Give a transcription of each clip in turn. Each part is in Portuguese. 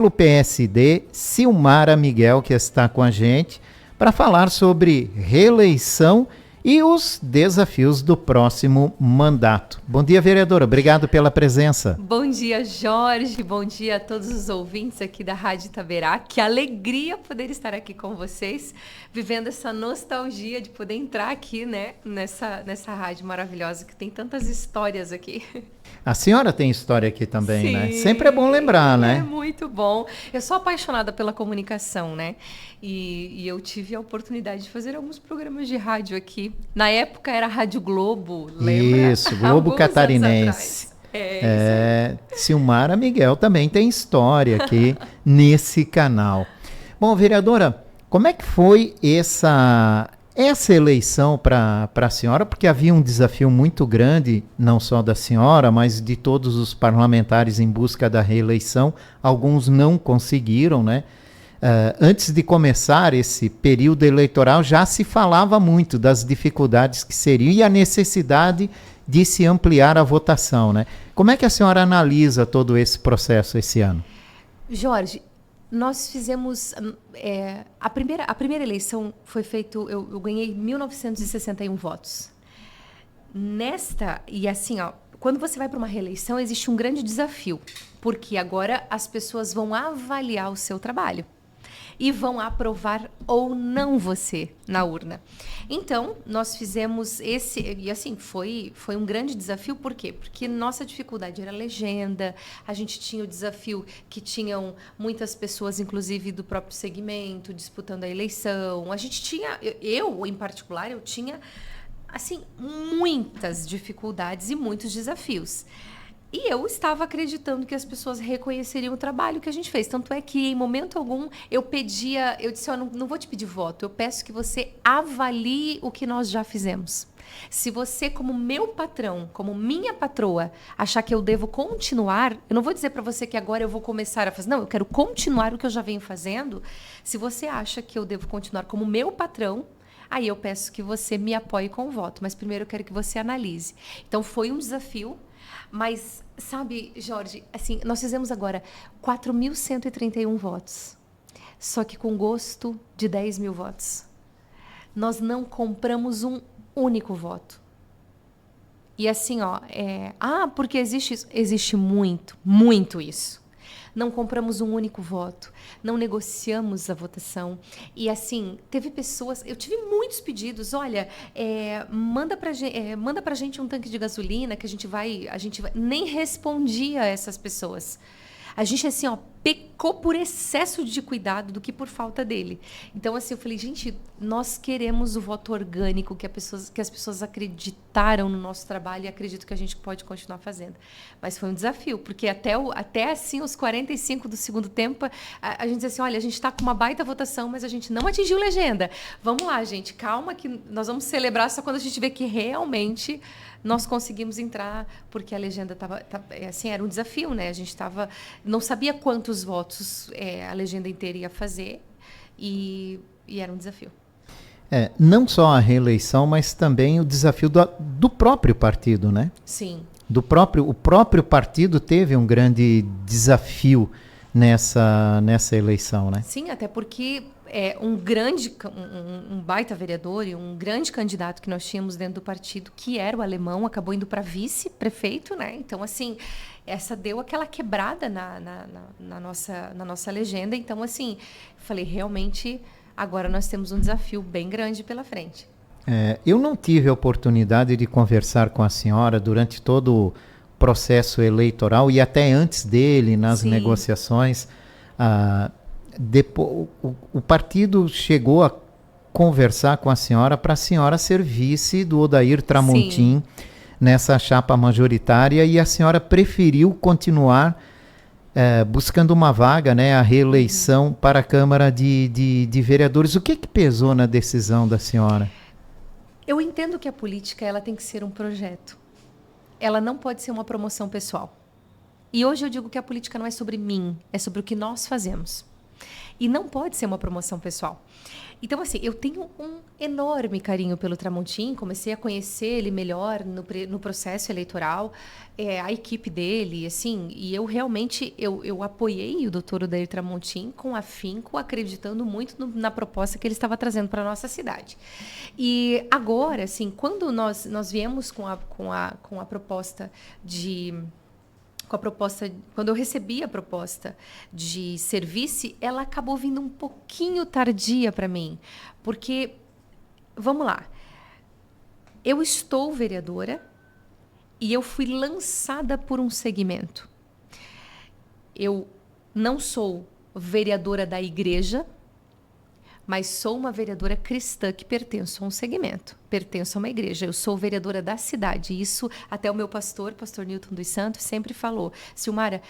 Pelo PSD, Silmara Miguel, que está com a gente, para falar sobre reeleição e os desafios do próximo mandato. Bom dia, vereadora. Obrigado pela presença. Bom dia, Jorge. Bom dia a todos os ouvintes aqui da Rádio Itaberá. Que alegria poder estar aqui com vocês, vivendo essa nostalgia de poder entrar aqui, né, nessa rádio maravilhosa que tem tantas histórias aqui. A senhora tem história aqui também, Sim, né? Sempre é bom lembrar, né? É muito bom. Eu sou apaixonada pela comunicação, né? E eu tive a oportunidade de fazer alguns programas de rádio aqui. Na época era Rádio Globo, lembra? Isso, Globo Catarinense. Silmara Miguel também tem história aqui nesse canal. Bom, vereadora, como é que foi essa eleição para a senhora? Porque havia um desafio muito grande, não só da senhora, mas de todos os parlamentares em busca da reeleição. Alguns não conseguiram, né? Antes de começar esse período eleitoral, já se falava muito das dificuldades que seriam e a necessidade de se ampliar a votação, né? Como é que a senhora analisa todo esse processo esse ano? Jorge, nós fizemos... a primeira eleição foi feita... Eu ganhei 1.961 votos. E assim, ó, quando você vai para uma reeleição, existe um grande desafio, porque agora as pessoas vão avaliar o seu trabalho e vão aprovar ou não você na urna. Então, nós fizemos e assim, foi um grande desafio, por quê? Porque nossa dificuldade era a legenda, a gente tinha o desafio que tinham muitas pessoas, inclusive do próprio segmento, disputando a eleição. A gente tinha, eu em particular, eu tinha, assim, muitas dificuldades e muitos desafios. E eu estava acreditando que as pessoas reconheceriam o trabalho que a gente fez. Tanto é que, em momento algum, eu disse, não vou te pedir voto, eu peço que você avalie o que nós já fizemos. Se você, como meu patrão, como minha patroa, achar que eu devo continuar, eu não vou dizer para você que agora eu vou começar a fazer, não, eu quero continuar o que eu já venho fazendo. Se você acha que eu devo continuar como meu patrão, aí eu peço que você me apoie com o voto. Mas primeiro eu quero que você analise. Então, foi um desafio. Mas, sabe, Jorge, assim, nós fizemos agora 4.131 votos, só que com gosto de 10 mil votos. Nós não compramos um único voto. E assim, ó, porque existe isso? Existe muito, muito isso. Não compramos um único voto, não negociamos a votação. E assim, teve pessoas, eu tive muitos pedidos, olha, manda pra gente um tanque de gasolina que a gente vai, nem respondia a essas pessoas. A gente, assim, ó, pecou por excesso de cuidado do que por falta dele. Então, assim, eu falei, gente, nós queremos o voto orgânico, que as pessoas acreditaram no nosso trabalho e acreditam que a gente pode continuar fazendo. Mas foi um desafio, porque até assim, os 45 do segundo tempo, a gente dizia assim, olha, a gente está com uma baita votação, mas a gente não atingiu legenda. Vamos lá, gente, calma que nós vamos celebrar só quando a gente vê que realmente nós conseguimos entrar, porque a legenda assim, era um desafio, né? A gente não sabia quantos votos a legenda inteira ia fazer e era um desafio. Não só a reeleição, mas também o desafio do próprio partido, né? Sim. O próprio partido teve um grande desafio nessa eleição, né? Sim, até porque um baita vereador e um grande candidato que nós tínhamos dentro do partido, que era o alemão, acabou indo para vice-prefeito, né? Então, assim, essa deu aquela quebrada na nossa legenda. Então, assim, falei, realmente, agora nós temos um desafio bem grande pela frente. Eu não tive a oportunidade de conversar com a senhora durante todo o processo eleitoral e até antes dele, nas Sim. negociações. O partido chegou a conversar com a senhora para a senhora ser vice do Odair Tramontim. Sim. Nessa chapa majoritária, e a senhora preferiu continuar buscando uma vaga, né, a reeleição para a Câmara de Vereadores. O que pesou na decisão da senhora? Eu entendo que a política ela tem que ser um projeto. Ela não pode ser uma promoção pessoal. E hoje eu digo que a política não é sobre mim, é sobre o que nós fazemos. E não pode ser uma promoção pessoal. Então, assim, eu tenho um enorme carinho pelo Tramontim, comecei a conhecer ele melhor no processo eleitoral, a equipe dele, assim, e eu realmente, eu apoiei o doutor Odair Tramontim com afinco, acreditando muito na proposta que ele estava trazendo para a nossa cidade. E agora, assim, quando nós viemos com a proposta quando eu recebi a proposta de ser vice, ela acabou vindo um pouquinho tardia para mim, porque, vamos lá, eu estou vereadora e eu fui lançada por um segmento. Eu não sou vereadora da igreja, mas sou uma vereadora cristã que pertenço a um segmento, pertenço a uma igreja. Eu sou vereadora da cidade. Isso até o meu pastor Newton dos Santos, sempre falou. Silmara,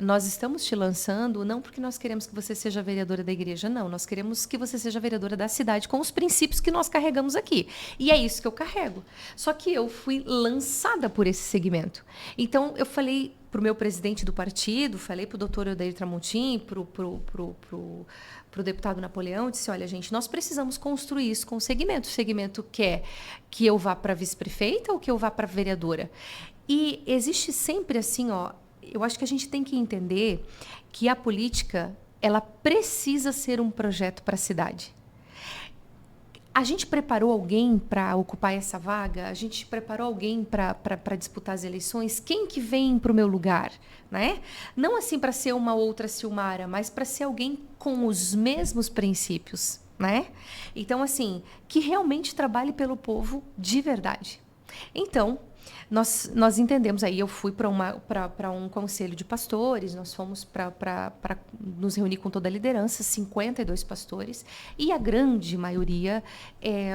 nós estamos te lançando não porque nós queremos que você seja vereadora da igreja, não. Nós queremos que você seja vereadora da cidade com os princípios que nós carregamos aqui. E é isso que eu carrego. Só que eu fui lançada por esse segmento. Então, eu falei para o meu presidente do partido, falei para o doutor Odair Tramontim, para o deputado Napoleão, disse, olha, gente, nós precisamos construir isso com o segmento. O segmento quer que eu vá para vice-prefeita ou que eu vá para vereadora? E existe sempre assim, eu acho que a gente tem que entender que a política, ela precisa ser um projeto para a cidade. A gente preparou alguém para ocupar essa vaga? A gente preparou alguém para disputar as eleições? Quem que vem para o meu lugar? Né? Não assim para ser uma outra Silmara, mas para ser alguém com os mesmos princípios. Né? Então, assim, que realmente trabalhe pelo povo de verdade. Então, nós entendemos aí, eu fui para um conselho de pastores, nós fomos para nos reunir com toda a liderança, 52 pastores, e a grande maioria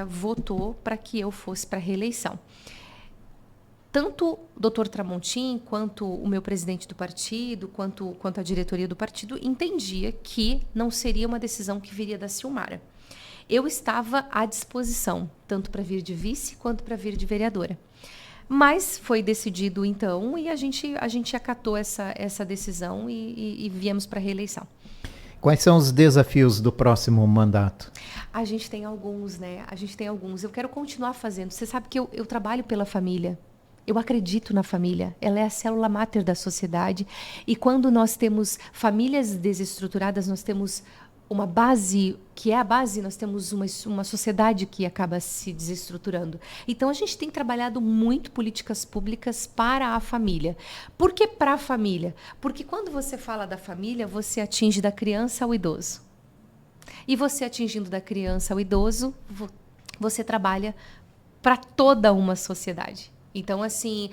votou para que eu fosse para a reeleição. Tanto o doutor Tramontim, quanto o meu presidente do partido, quanto a diretoria do partido, entendia que não seria uma decisão que viria da Silmara. Eu estava à disposição, tanto para vir de vice, quanto para vir de vereadora. Mas foi decidido, então, e a gente acatou essa decisão e viemos para a reeleição. Quais são os desafios do próximo mandato? A gente tem alguns, né? A gente tem alguns. Eu quero continuar fazendo. Você sabe que eu trabalho pela família. Eu acredito na família. Ela é a célula máter da sociedade. E quando nós temos famílias desestruturadas, nós temos uma base, que é a base, nós temos uma sociedade que acaba se desestruturando. Então, a gente tem trabalhado muito políticas públicas para a família. Por que para a família? Porque quando você fala da família, você atinge da criança ao idoso. E você atingindo da criança ao idoso, você trabalha para toda uma sociedade. Então, assim,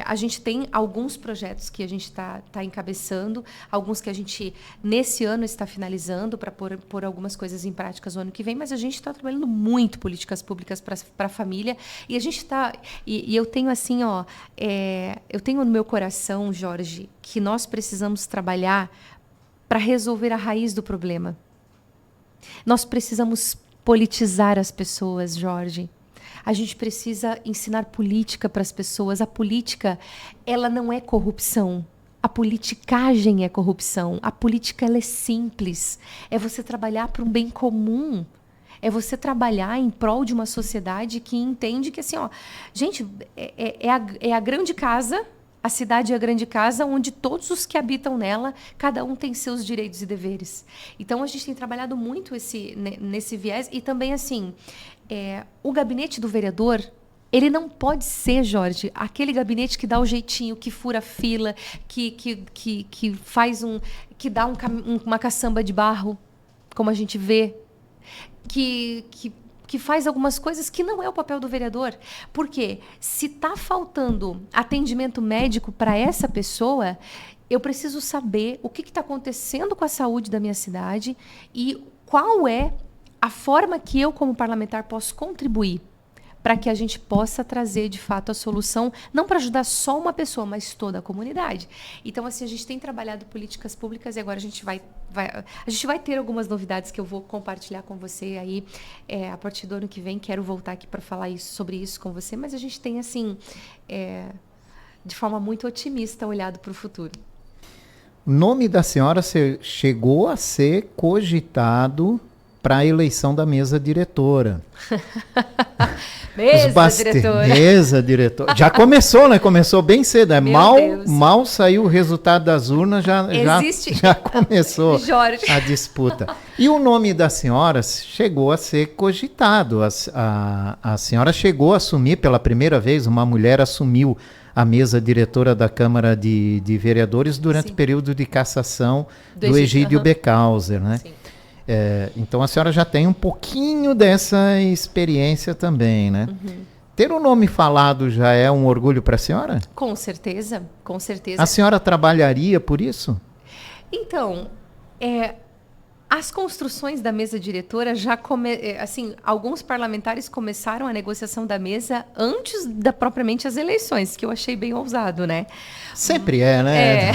a gente tem alguns projetos que a gente está encabeçando, alguns que a gente, nesse ano, está finalizando para pôr algumas coisas em práticas no ano que vem, mas a gente está trabalhando muito políticas públicas para a família, e a gente está... E eu tenho, assim, eu tenho no meu coração, Jorge, que nós precisamos trabalhar para resolver a raiz do problema. Nós precisamos politizar as pessoas, Jorge. A gente precisa ensinar política para as pessoas. A política, ela não é corrupção. A politicagem é corrupção. A política, ela é simples. É você trabalhar para um bem comum. É você trabalhar em prol de uma sociedade que entende que, assim, gente, é a grande casa, a cidade é a grande casa onde todos os que habitam nela, cada um tem seus direitos e deveres. Então, a gente tem trabalhado muito nesse viés. E também, assim... o gabinete do vereador, ele não pode ser, Jorge, aquele gabinete que dá o jeitinho, que fura a fila, que faz que dá uma caçamba de barro, como a gente vê, que faz algumas coisas que não é o papel do vereador. Porque se está faltando atendimento médico para essa pessoa, eu preciso saber o que está acontecendo com a saúde da minha cidade e qual é a forma que eu, como parlamentar, posso contribuir para que a gente possa trazer, de fato, a solução, não para ajudar só uma pessoa, mas toda a comunidade. Então, assim, a gente tem trabalhado políticas públicas e agora a gente vai ter algumas novidades que eu vou compartilhar com você aí a partir do ano que vem. Quero voltar aqui para falar sobre isso com você, mas a gente tem, assim, de forma muito otimista, olhado para o futuro. O nome da senhora chegou a ser cogitado para a eleição da mesa diretora. Mesa diretora. Já começou, né? Começou bem cedo. Mal saiu o resultado das urnas, já começou a disputa. E o nome da senhora chegou a ser cogitado. A senhora chegou a assumir pela primeira vez, uma mulher assumiu a mesa diretora da Câmara de Vereadores durante o período de cassação do Egídio Becauser, né? Sim. Então a senhora já tem um pouquinho dessa experiência também, né? Uhum. Ter o nome falado já é um orgulho para a senhora? Com certeza, com certeza. A senhora trabalharia por isso? Então, as construções da mesa diretora alguns parlamentares começaram a negociação da mesa antes propriamente as eleições, que eu achei bem ousado, né? Sempre né?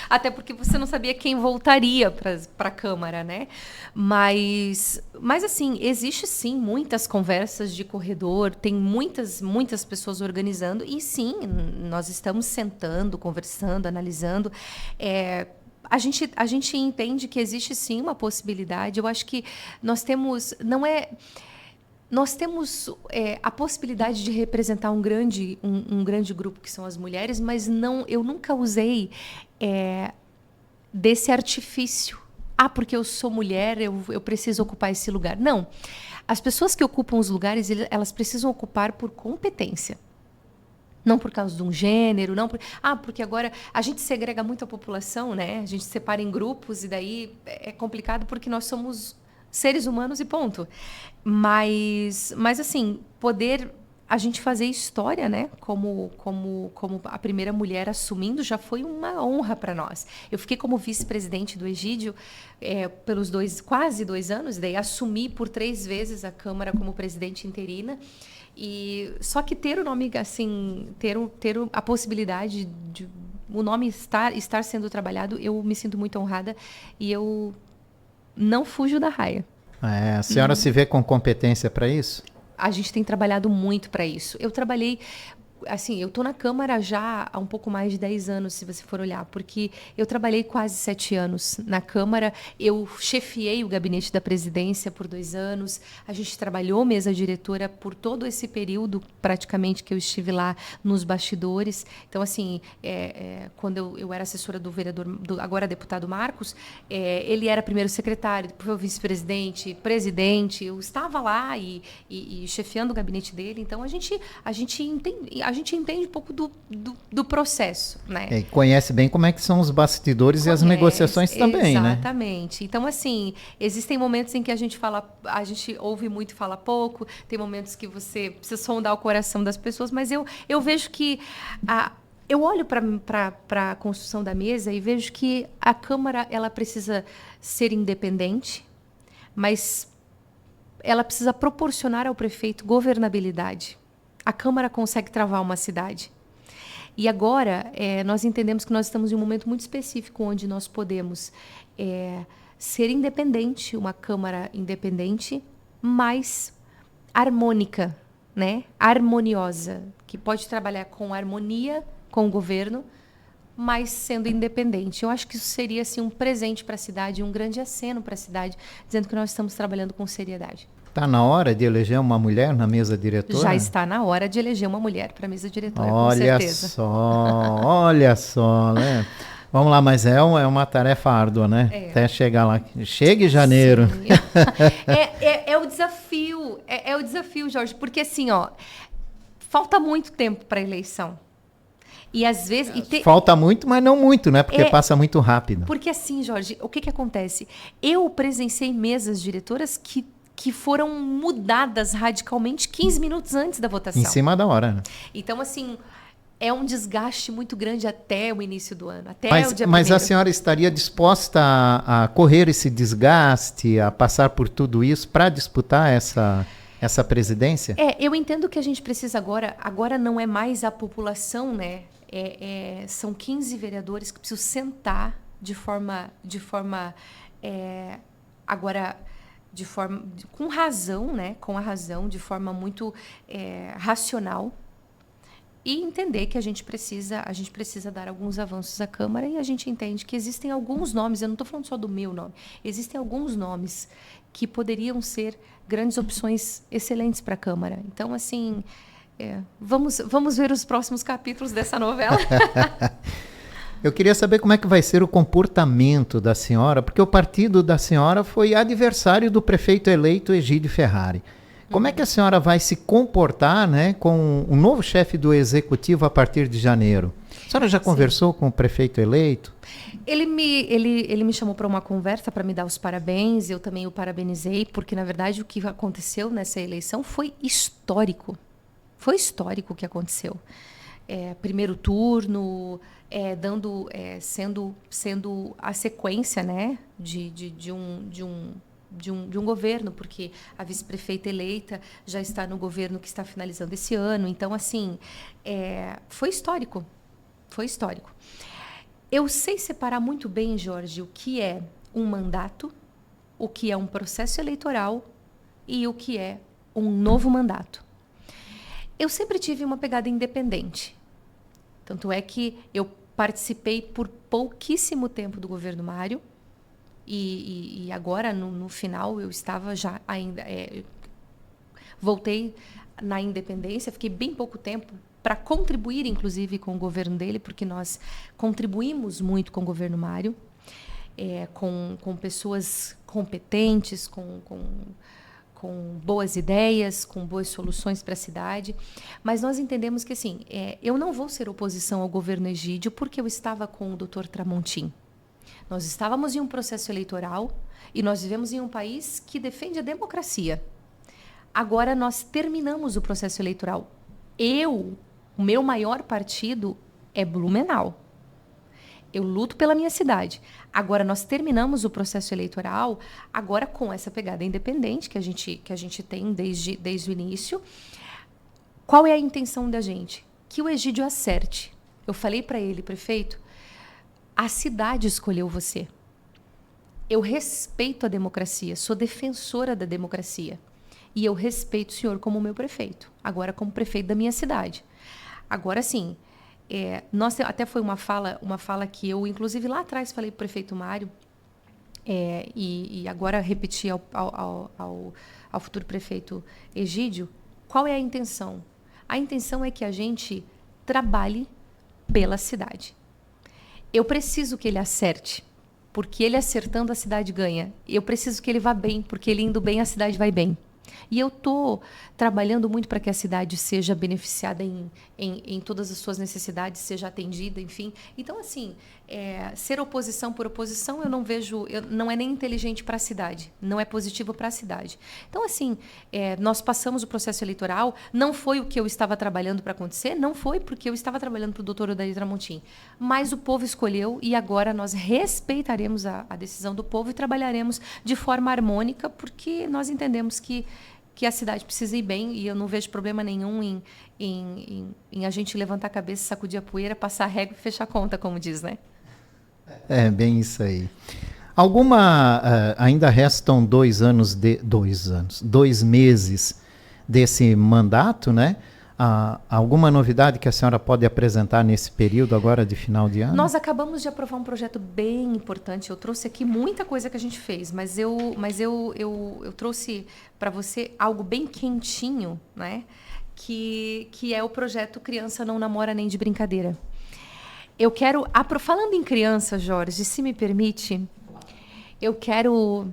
Até porque você não sabia quem voltaria para a Câmara, né? Mas assim, existe sim muitas conversas de corredor, tem muitas pessoas organizando, e sim, nós estamos sentando, conversando, analisando. A gente entende que existe sim uma possibilidade. Eu acho que nós temos a possibilidade de representar um grande grupo, que são as mulheres, mas eu nunca usei desse artifício. Porque eu sou mulher, eu preciso ocupar esse lugar. Não. As pessoas que ocupam os lugares, elas precisam ocupar por competência. Não por causa de um gênero, porque agora a gente segrega muito a população, né? A gente separa em grupos e daí é complicado porque nós somos seres humanos e ponto. Mas assim, poder a gente fazer história, né? Como a primeira mulher assumindo, já foi uma honra para nós. Eu fiquei como vice-presidente do Egídio pelos quase 2 anos, e daí assumi por 3 vezes a Câmara como presidente interina. E só que ter o nome assim, ter a possibilidade de o nome estar sendo trabalhado, eu me sinto muito honrada e eu não fujo da raia. A senhora se vê com competência para isso? A gente tem trabalhado muito para isso. Eu trabalhei assim, eu estou na Câmara já há um pouco mais de 10 anos, se você for olhar, porque eu trabalhei quase 7 anos na Câmara, eu chefiei o gabinete da presidência por 2 anos, a gente trabalhou mesa diretora por todo esse período, praticamente, que eu estive lá nos bastidores. Então, assim, quando eu era assessora do vereador, agora deputado Marcos, ele era primeiro secretário, depois foi vice-presidente, presidente, eu estava lá e chefiando o gabinete dele. Então, a gente entende um pouco do processo, né? E conhece bem como é que são os bastidores e as negociações também, né? Exatamente. Então, assim, existem momentos em que a gente ouve muito e fala pouco, tem momentos que você precisa sondar o coração das pessoas, mas eu vejo que eu olho para a construção da mesa e vejo que a Câmara ela precisa ser independente, mas ela precisa proporcionar ao prefeito governabilidade. A Câmara consegue travar uma cidade. E agora, nós entendemos que nós estamos em um momento muito específico onde nós podemos ser independente, uma Câmara independente, mas harmônica, né? Harmoniosa, que pode trabalhar com harmonia com o governo, mas sendo independente. Eu acho que isso seria assim, um presente para a cidade, um grande aceno para a cidade, dizendo que nós estamos trabalhando com seriedade. Está na hora de eleger uma mulher na mesa diretora? Já está na hora de eleger uma mulher para a mesa diretora, com certeza. Olha só, né? Vamos lá, mas é uma tarefa árdua, né? Até chegar lá. Chega em janeiro. É o desafio, é o desafio, Jorge, porque assim, falta muito tempo para a eleição. E às vezes... Falta muito, mas não muito, né? Porque passa muito rápido. Porque assim, Jorge, o que acontece? Eu presenciei mesas diretoras que foram mudadas radicalmente 15 minutos antes da votação. Em cima da hora, né? Então, assim, é um desgaste muito grande até o início do ano, até o dia 1º. Mas a senhora estaria disposta a correr esse desgaste, a passar por tudo isso para disputar essa presidência? Eu entendo que a gente precisa agora não é mais a população, né? São 15 vereadores que precisam sentar com razão, né? Com a razão, de forma muito racional, e entender que a gente precisa dar alguns avanços à Câmara, e a gente entende que existem alguns nomes, eu não estou falando só do meu nome, existem alguns nomes que poderiam ser grandes opções excelentes para a Câmara. Então, assim, vamos ver os próximos capítulos dessa novela. Eu queria saber como é que vai ser o comportamento da senhora, porque o partido da senhora foi adversário do prefeito eleito Egídio Ferrari. Como é que a senhora vai se comportar, né, com o novo chefe do executivo a partir de janeiro? A senhora já conversou com o prefeito eleito? Ele me chamou para uma conversa para me dar os parabéns, eu também o parabenizei, porque, na verdade, o que aconteceu nessa eleição foi histórico. Foi histórico o que aconteceu. Primeiro turno, sendo a sequência, né, de um governo, porque a vice-prefeita eleita já está no governo que está finalizando esse ano. Então, assim, foi histórico. Foi histórico. Eu sei separar muito bem, Jorge, o que é um mandato, o que é um processo eleitoral e o que é um novo mandato. Eu sempre tive uma pegada independente. Tanto é que eu participei por pouquíssimo tempo do governo Mário, e agora, no final, eu estava já ainda... voltei na independência, fiquei bem pouco tempo para contribuir, inclusive, com o governo dele, porque nós contribuímos muito com o governo Mário, com pessoas competentes, com boas ideias, com boas soluções para a cidade. Mas nós entendemos que, assim, eu não vou ser oposição ao governo Egídio porque eu estava com o Dr. Tramontim. Nós estávamos em um processo eleitoral e nós vivemos em um país que defende a democracia. Agora nós terminamos o processo eleitoral. O meu maior partido é Blumenau. Eu luto pela minha cidade. Agora nós terminamos o processo eleitoral, agora com essa pegada independente que a gente tem desde o início. Qual é a intenção da gente? Que o Egídio acerte. Eu falei para ele, prefeito, a cidade escolheu você. Eu respeito a democracia, sou defensora da democracia. E eu respeito o senhor como meu prefeito, agora como prefeito da minha cidade. Agora, sim, até foi uma fala que eu, inclusive, lá atrás falei para o prefeito Mário, e agora repeti ao futuro prefeito Egídio, qual é a intenção? A intenção é que a gente trabalhe pela cidade. Eu preciso que ele acerte, porque ele acertando a cidade ganha. Eu preciso que ele vá bem, porque ele indo bem a cidade vai bem. E eu estou trabalhando muito para que a cidade seja beneficiada em todas as suas necessidades, seja atendida, enfim. Então, assim, ser oposição por oposição, eu não vejo, não é nem inteligente para a cidade, não é positivo para a cidade. Então, assim, nós passamos o processo eleitoral, não foi o que eu estava trabalhando para acontecer, não foi porque eu estava trabalhando para o doutor Odair Tramontim, mas o povo escolheu e agora nós respeitaremos a decisão do povo e trabalharemos de forma harmônica, porque nós entendemos que a cidade precisa ir bem e eu não vejo problema nenhum em a gente levantar a cabeça, sacudir a poeira, passar a régua e fechar a conta, como diz, né? É bem isso aí. Ainda restam 2 meses desse mandato, né? Alguma novidade que a senhora pode apresentar nesse período agora de final de ano? Nós acabamos de aprovar um projeto bem importante. Eu trouxe aqui muita coisa que a gente fez, mas eu trouxe para você algo bem quentinho, né? Que é o projeto Criança Não Namora Nem de Brincadeira. Eu quero, falando em criança, Jorge, se me permite, eu quero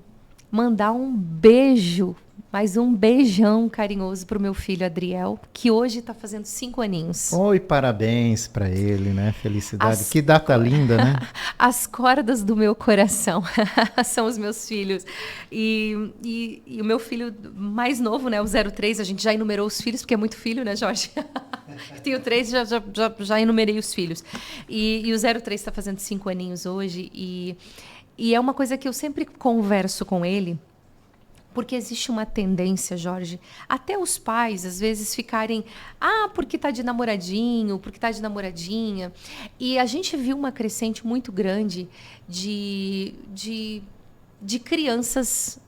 mandar um beijo, mais um beijão carinhoso para o meu filho Adriel, que hoje está fazendo 5 aninhos. Oi, parabéns para ele, né? Felicidade. Que data linda, né? As cordas do meu coração são os meus filhos. E o meu filho mais novo, né? O 03, a gente já enumerou os filhos, porque é muito filho, né, Jorge? Tenho 3 e já enumerei os filhos. E o 03 está fazendo 5 aninhos hoje. E é uma coisa que eu sempre converso com ele, porque existe uma tendência, Jorge, até os pais, às vezes, ficarem... porque está de namoradinho, porque está de namoradinha. E a gente viu uma crescente muito grande de crianças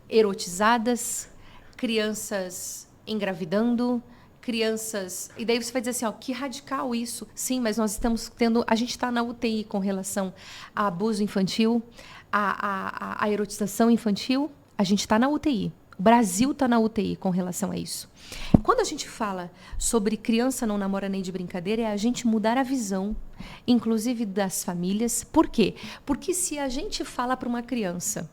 erotizadas, crianças engravidando, crianças... E daí você vai dizer assim, ó, que radical isso. Sim, mas nós estamos tendo... A gente está na UTI com relação a abuso infantil, a erotização infantil. A gente está na UTI. O Brasil está na UTI com relação a isso. Quando a gente fala sobre criança não namora nem de brincadeira, é a gente mudar a visão, inclusive das famílias. Por quê? Porque se a gente fala para uma criança,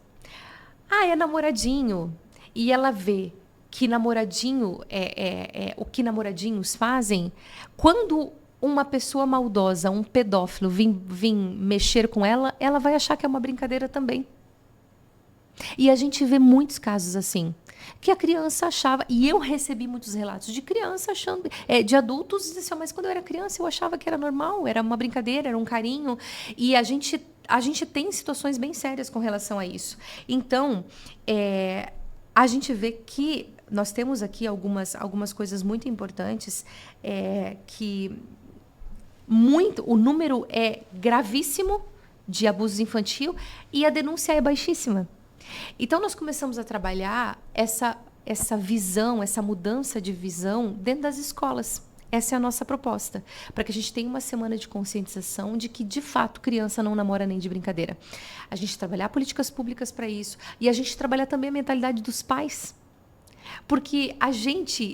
é namoradinho, e ela vê que namoradinho é o que namoradinhos fazem, quando uma pessoa maldosa, um pedófilo, vir mexer com ela, ela vai achar que é uma brincadeira também. E a gente vê muitos casos assim, que a criança achava, e eu recebi muitos relatos de criança achando, de adultos, dizendo assim, mas quando eu era criança eu achava que era normal, era uma brincadeira, era um carinho, e a gente tem situações bem sérias com relação a isso. Então, a gente vê que nós temos aqui algumas coisas muito importantes, que o número é gravíssimo de abuso infantil e a denúncia é baixíssima. Então, nós começamos a trabalhar essa visão, essa mudança de visão dentro das escolas. Essa é a nossa proposta, para que a gente tenha uma semana de conscientização de que, de fato, criança não namora nem de brincadeira. A gente trabalhar políticas públicas para isso e a gente trabalhar também a mentalidade dos pais. Porque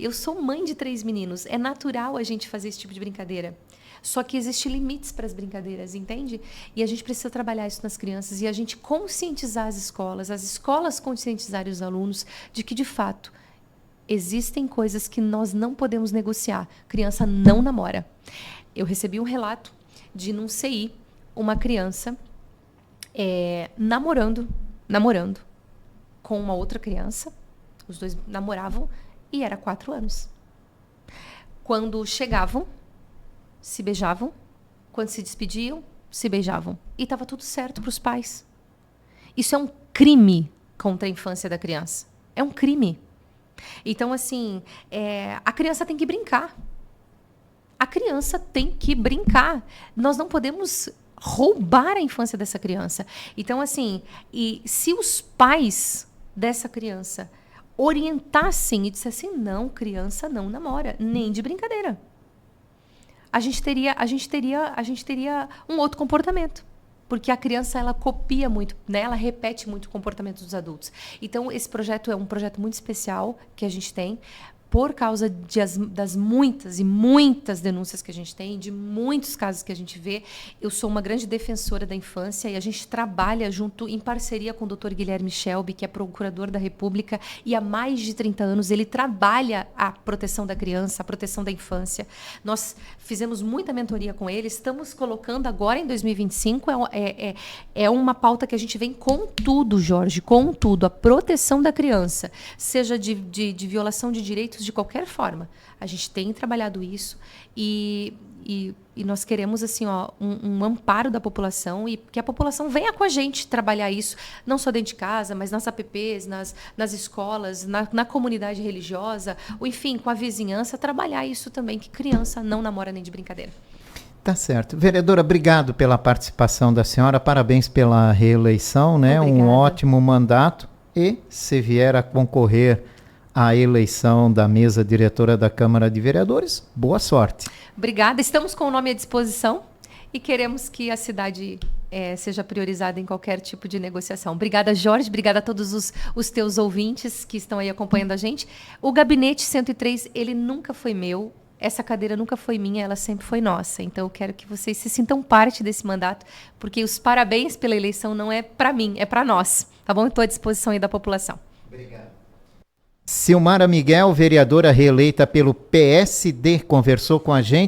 eu sou mãe de 3 meninos, é natural a gente fazer esse tipo de brincadeira. Só que existem limites para as brincadeiras, entende? E a gente precisa trabalhar isso nas crianças e a gente conscientizar as escolas conscientizarem os alunos de que, de fato, existem coisas que nós não podemos negociar. Criança não namora. Eu recebi um relato de, num CI, uma criança namorando com uma outra criança. Os dois namoravam e era 4 anos. Quando chegavam, se beijavam. Quando se despediam, se beijavam. E estava tudo certo para os pais. Isso é um crime contra a infância da criança. É um crime. Então, assim, a criança tem que brincar. A criança tem que brincar. Nós não podemos roubar a infância dessa criança. Então, assim, e se os pais dessa criança orientassem e dissessem, não, criança não namora, nem de brincadeira, a gente teria um outro comportamento. Porque a criança, ela copia muito, né? Ela repete muito o comportamento dos adultos. Então, esse projeto é um projeto muito especial que a gente tem, por causa das muitas e muitas denúncias que a gente tem, de muitos casos que a gente vê. Eu sou uma grande defensora da infância e a gente trabalha junto, em parceria com o Dr. Guilherme Shelby, que é procurador da República, e há mais de 30 anos ele trabalha a proteção da criança, a proteção da infância. Nós fizemos muita mentoria com ele, estamos colocando agora em 2025, é uma pauta que a gente vem com tudo, Jorge, com tudo, a proteção da criança, seja de violação de direitos de qualquer forma. A gente tem trabalhado isso e nós queremos assim, um amparo da população e que a população venha com a gente trabalhar isso, não só dentro de casa, mas nas APPs, nas escolas, na comunidade religiosa, ou enfim, com a vizinhança, trabalhar isso também, que criança não namora nem de brincadeira. Tá certo. Vereadora, obrigado pela participação da senhora, parabéns pela reeleição, né? Obrigada. Um ótimo mandato e, se vier a concorrer a eleição da mesa diretora da Câmara de Vereadores, boa sorte. Obrigada, estamos com o nome à disposição e queremos que a cidade seja priorizada em qualquer tipo de negociação. Obrigada, Jorge, obrigada a todos os teus ouvintes que estão aí acompanhando a gente. O Gabinete 103, ele nunca foi meu, essa cadeira nunca foi minha, ela sempre foi nossa. Então eu quero que vocês se sintam parte desse mandato, porque os parabéns pela eleição não é para mim, é para nós, tá bom? Estou à disposição aí da população. Obrigado. Silmara Miguel, vereadora reeleita pelo PSD, conversou com a gente.